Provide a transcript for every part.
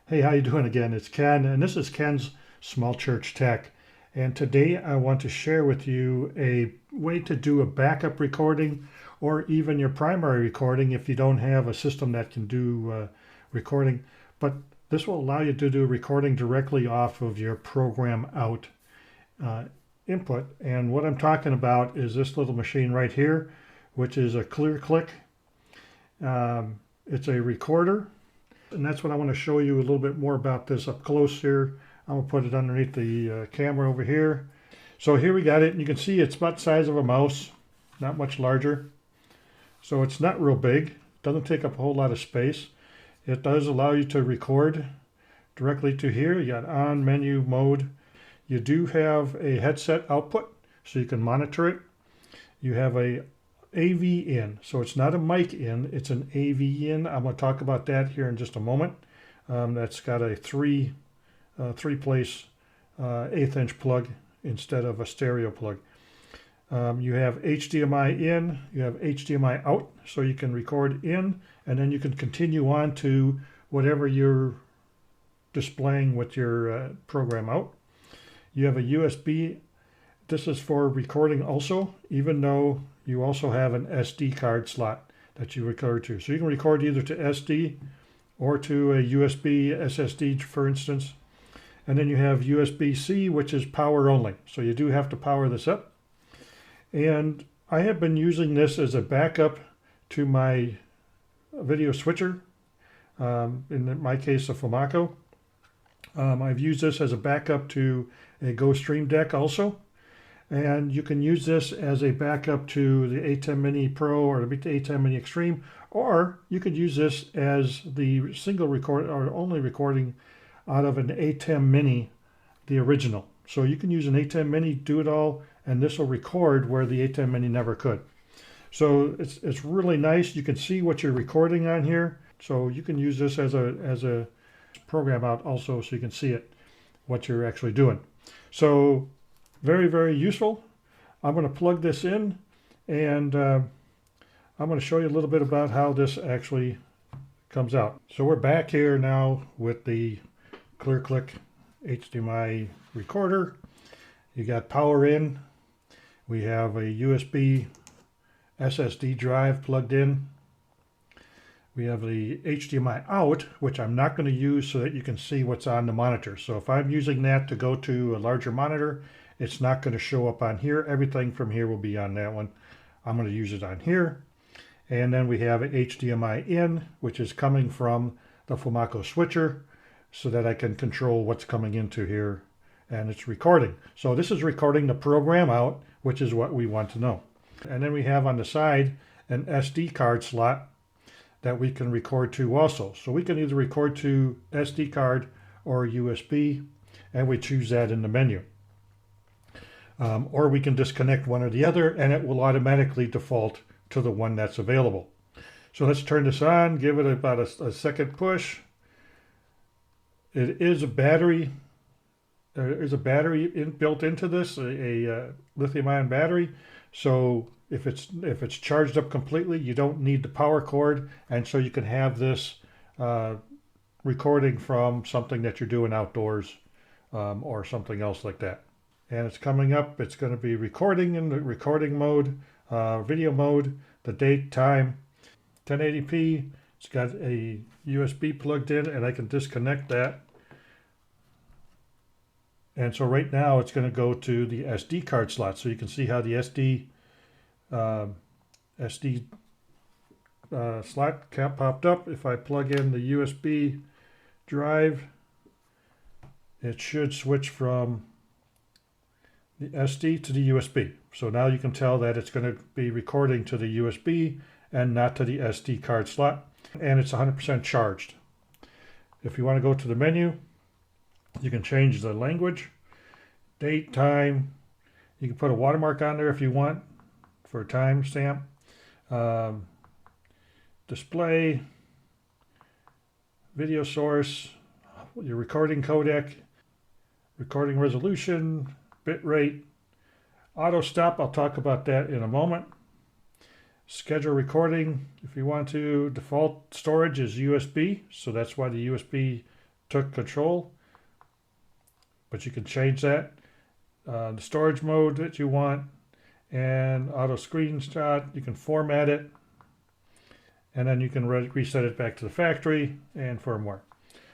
Hey, how you doing again? It's Ken, and this is Ken's Small Church Tech. And today I want to share with you a way to do a backup recording or even your primary recording if you don't have a system that can do recording. But this will allow you to do recording directly off of your program out input. And what I'm talking about is this little machine right here, which is a Clearclick. It's a recorder. And that's what I want to show you a little bit more about this up close here. I'm going to put it underneath the camera over here. So here we got it, and you can see it's about the size of a mouse, not much larger. So it's not real big, doesn't take up a whole lot of space. It does allow you to record directly to here. You got on menu mode. You do have a headset output, so you can monitor it. You have a AV in, so it's not a mic in, it's an AV in. I'm going to talk about that here in just a moment. That's got a three place 1/8 inch plug instead of a stereo plug. You have HDMI in, you have HDMI out, so you can record in, and then you can continue on to whatever you're displaying with your program out. You have a USB. This is for recording also, even though you also have an SD card slot that you record to. So you can record either to SD or to a USB SSD, for instance. And then you have USB-C, which is power only. So you do have to power this up. And I have been using this as a backup to my video switcher, in my case, a FoMaKo. I've used this as a backup to a Gostream Deck also. And you can use this as a backup to the ATEM Mini Pro or the ATEM Mini Extreme, or you could use this as the single record or only recording out of an ATEM Mini, the original. So you can use an ATEM Mini, do it all, and this will record where the ATEM Mini never could. So it's really nice. You can see what you're recording on here. So you can use this as a program out also, so you can see it, what you're actually doing. So very, very useful. I'm going to plug this in, and I'm going to show you a little bit about how this actually comes out. So we're back here now with the Clearclick HDMI recorder. You got power in. We have a USB SSD drive plugged in. We have the HDMI out, which I'm not going to use so that you can see what's on the monitor. So if I'm using that to go to a larger monitor, it's not going to show up on here. Everything from here will be on that one. I'm going to use it on here. And then we have an HDMI in, which is coming from the FoMaKo switcher so that I can control what's coming into here, and it's recording. So this is recording the program out, which is what we want to know. And then we have on the side an SD card slot that we can record to also. So we can either record to SD card or USB, and we choose that in the menu. Or we can disconnect one or the other, and it will automatically default to the one that's available. So let's turn this on, give it about a second push. It is a battery. There is a battery built into this, a lithium-ion battery. So if it's charged up completely, you don't need the power cord, and so you can have this recording from something that you're doing outdoors or something else like that. And it's coming up. It's going to be recording in the recording mode, video mode, the date, time, 1080p. It's got a USB plugged in, and I can disconnect that. And so right now it's going to go to the SD card slot. So you can see how the SD slot cap popped up. If I plug in the USB drive, it should switch from the SD to the USB. So now you can tell that it's going to be recording to the USB and not to the SD card slot. And it's 100% charged. If you want to go to the menu, you can change the language, date, time. You can put a watermark on there if you want for a time stamp. Display, video source, your recording codec, recording resolution, bit rate, auto stop. I'll talk about that in a moment. Schedule recording if you want to. Default storage is USB, so that's why the USB took control, but you can change that. The storage mode that you want, and auto screenshot, you can format it, and then you can reset it back to the factory and firmware.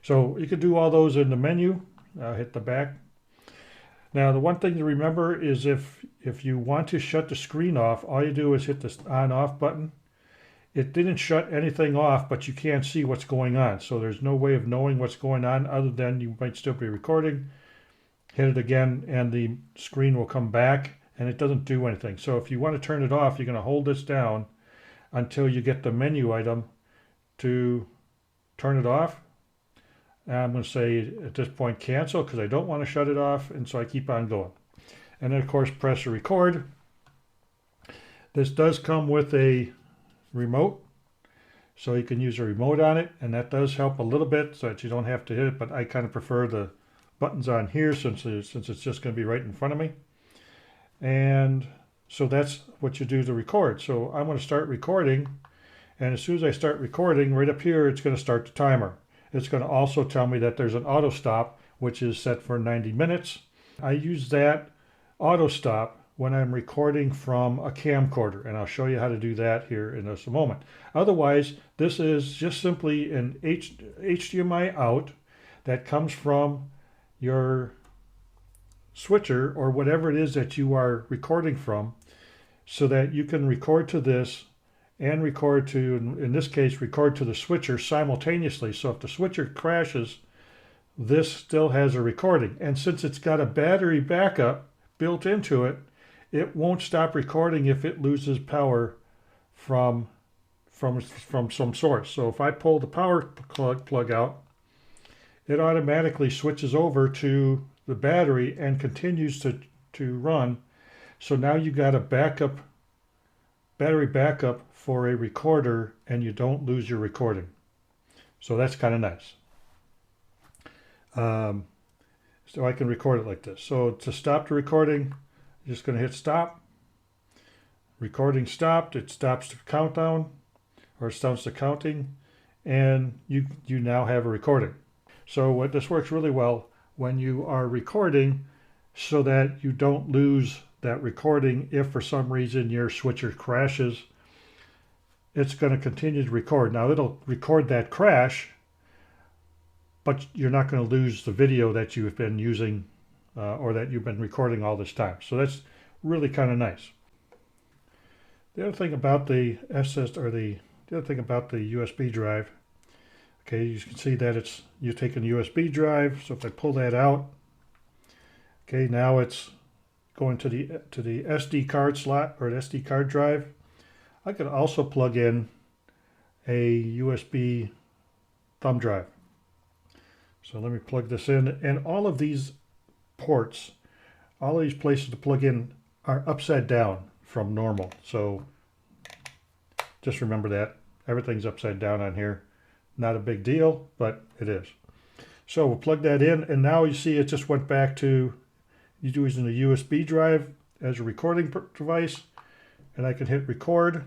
So you can do all those in the menu. Hit the back. Now the one thing to remember is if you want to shut the screen off, all you do is hit this on off button. It didn't shut anything off, but you can't see what's going on. So there's no way of knowing what's going on other than you might still be recording. Hit it again and the screen will come back and it doesn't do anything. So if you want to turn it off, you're going to hold this down until you get the menu item to turn it off. And I'm going to say at this point cancel because I don't want to shut it off, and so I keep on going. And then of course press record. This does come with a remote, so you can use a remote on it, and that does help a little bit so that you don't have to hit it, but I kind of prefer the buttons on here since it's just going to be right in front of me. And so that's what you do to record. So I'm going to start recording, and as soon as I start recording, right up here it's going to start the timer. It's going to also tell me that there's an auto stop, which is set for 90 minutes. I use that auto stop when I'm recording from a camcorder, and I'll show you how to do that here in just a moment. Otherwise, this is just simply an HDMI out that comes from your switcher or whatever it is that you are recording from, so that you can record to this and record to, in this case, record to the switcher simultaneously. So if the switcher crashes, this still has a recording. And since it's got a battery backup built into it, it won't stop recording if it loses power from some source. So if I pull the power plug out, it automatically switches over to the battery and continues to run. So now you got a battery backup for a recorder, and you don't lose your recording. So that's kind of nice. So I can record it like this. So to stop the recording, you're just going to hit stop. Recording stopped. It stops the countdown, or it stops the counting, and you now have a recording. So this works really well when you are recording, so that you don't lose that recording. If for some reason your switcher crashes, it's going to continue to record. Now it'll record that crash, but you're not going to lose the video that you've been using or that you've been recording all this time. So that's really kind of nice. The other thing about the USB drive, okay, you can see that you're taking a USB drive. So if I pull that out, okay, now it's going to the SD card slot or the SD card drive. I could also plug in a USB thumb drive. So let me plug this in, and all of these ports, all of these places to plug in are upside down from normal. So just remember that. Everything's upside down on here. Not a big deal, but it is. So we'll plug that in, and now you see it just went back to using a USB drive as a recording device, and I can hit record,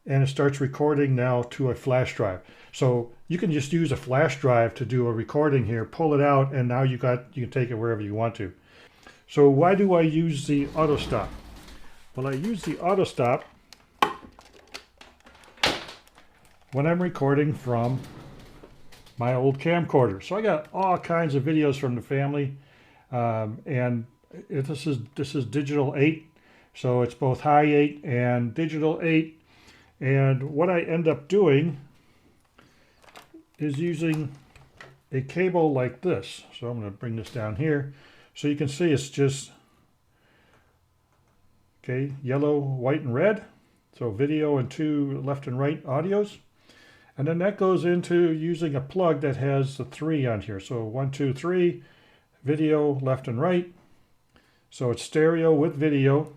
and it starts recording now to a flash drive. So you can just use a flash drive to do a recording here, pull it out, and now you can take it wherever you want to. So why do I use the auto stop? Well, I use the auto stop when I'm recording from my old camcorder. So I got all kinds of videos from the family, and this is digital 8, so it's both high 8 and digital 8. And what I end up doing is using a cable like this. So I'm going to bring this down here so you can see it's just, okay, yellow, white, and red. So video and 2 left and right audios. And then that goes into using a plug that has the 3 on here. So 1, 2, 3, video left and right. So it's stereo with video.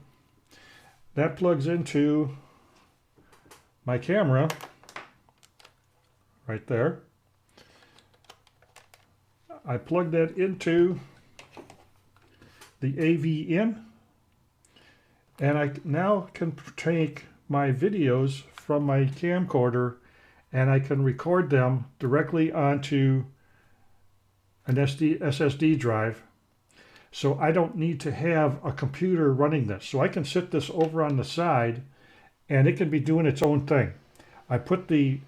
That plugs into my camera right there. I plug that into the AV in, and I now can take my videos from my camcorder and I can record them directly onto an SSD drive. So I don't need to have a computer running this. So I can sit this over on the side and it can be doing its own thing. I put the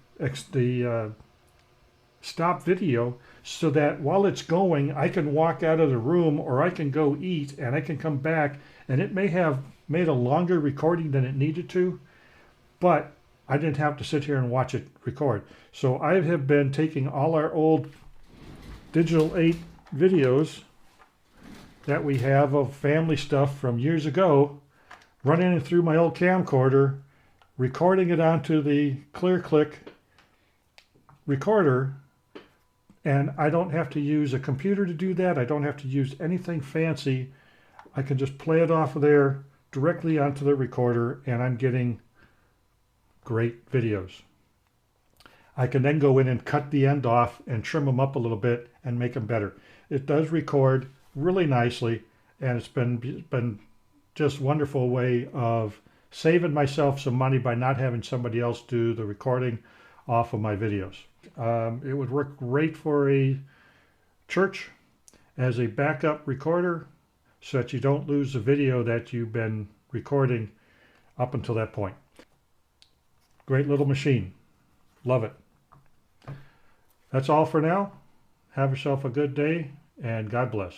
stop video so that while it's going, I can walk out of the room or I can go eat and I can come back, and it may have made a longer recording than it needed to, but I didn't have to sit here and watch it record. So I have been taking all our old Digital 8 videos that we have of family stuff from years ago, running it through my old camcorder, recording it onto the ClearClick recorder, and I don't have to use a computer to do that. I don't have to use anything fancy. I can just play it off of there directly onto the recorder, and I'm getting great videos. I can then go in and cut the end off and trim them up a little bit and make them better. It does record really nicely, and it's been just a wonderful way of saving myself some money by not having somebody else do the recording off of my videos. It would work great for a church as a backup recorder so that you don't lose the video that you've been recording up until that point. Great little machine. Love it. That's all for now. Have yourself a good day, and God bless.